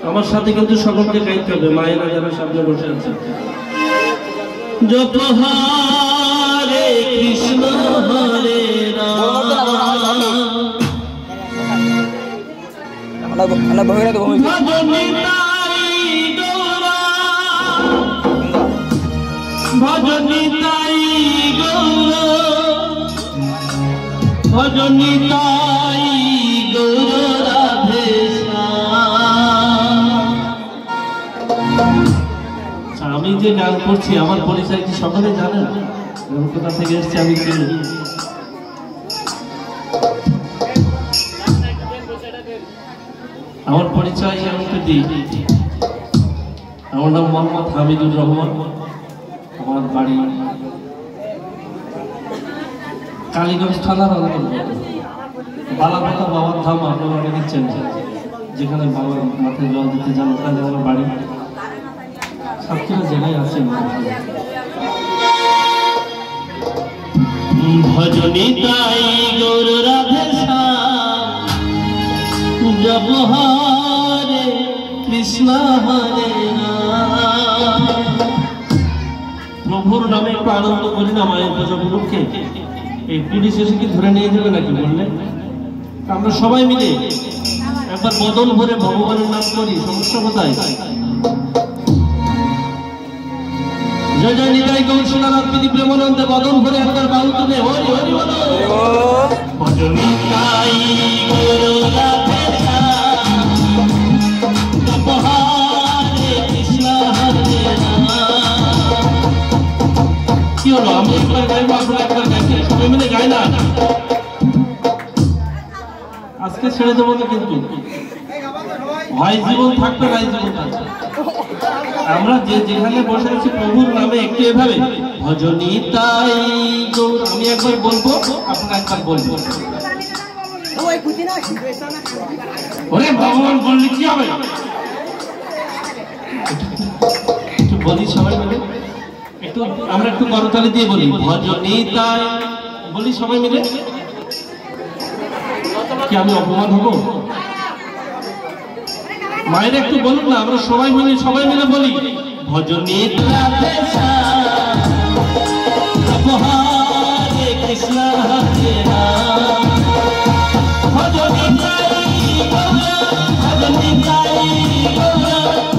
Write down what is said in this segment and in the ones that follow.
আমার সাথে কিন্তু সকলকে গাইতে হবে, মায়েরা যারা সামনে বসে আছে। জপ হরে কৃষ্ণ হরে ভজনিতাই গৌর ভজনিতাই গৌর রাধে আমি যে গান করছি আমার পরিচয় কি সকলে জানেন? কোথা থেকে এসছি আমি চিনি? আমার পরিচয় আমাকে দিই। আমার নাম মোহাম্মদ হামিদুর রহমান। আমার বাড়ি কালীগঞ্জ থানার অন্তর্গত বালাপাতা বাবার ধাম। আপনারা অনেকে চেনেন, যেখানে বাবার মাথায় জল দিতে যান ওখানে আমার বাড়ি। সাতক্ষীরা জেলায় আছে। ভজনিতাই গৌর রাধে জপ হরে কৃষ্ণ হরে রাম। প্রভুর নামে একটু আনন্দ করি না মায়ের পূজা উপলক্ষে? এই পুলিশ এসে কি ধরে নিয়ে যাবে নাকি বললে? আমরা সবাই মিলে একবার বদল ভরে ভগবানের নাম করি, সমস্যা কোথায়? জয় জয় নিতাই গৌর সোনানাথ বিধি প্রেমানন্দে বদল ভরে একবার বাউল তুলে হরি হরি বল। ভজনিতাই গৌর রাধে জপ হরে কৃষ্ণ হরে রাম। কি হলো, আমি একবার গাইবো আপনারা একবার গাইছেন, সবাই মিলে গাই না? আজকে ছেড়ে দেবো না কিন্তু, হয় জীবন থাকবে নাই জীবন থাকবে। আমরা যে যেখানে বসে আছি প্রভুর নামে একটু এভাবে ভজনিতাই গৌর। আমি একবার বলবো, আপনারা একবার বলবো। ওরে ভগবান বললে কি হবে? একটু বলি সবাই মিলে, একটু আমরা একটু করতালি দিয়ে বলি ভজনিতাই বলি সবাই মিলে। কি আমি অপমান হবো? মায়ের একটু বলুন না, আমরা সবাই মিলে বলি ভজনিতাই জপ হরে কৃষ্ণ হরে রাম। ভজনিতাই গৌর ভজনিতাই গৌর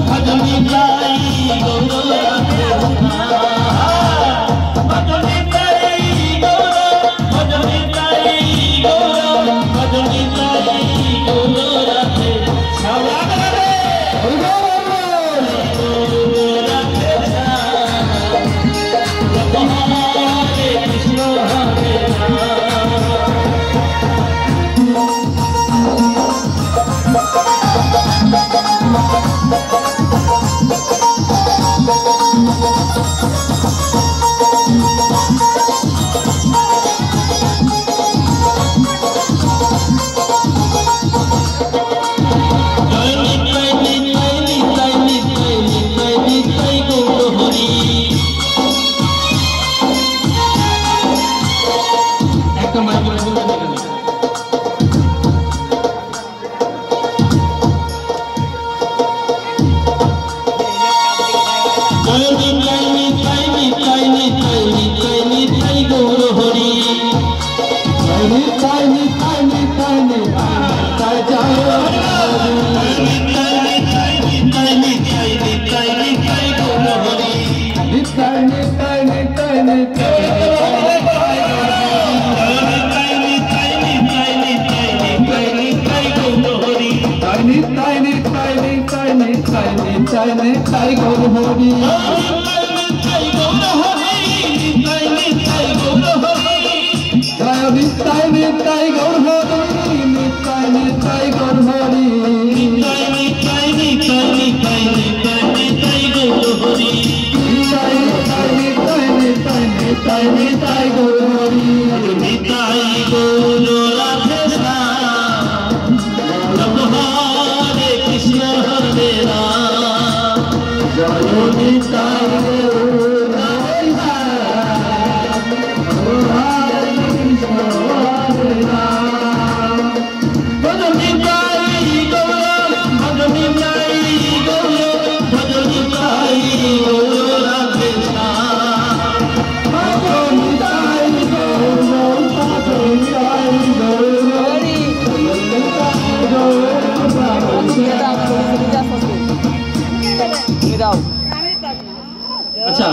ভজনিতাই গৌর রাধে রাম। ভজনিতাই গৌর ভজনিতাই গৌর ভজনিতাই গৌর রাধে রাম। আচ্ছা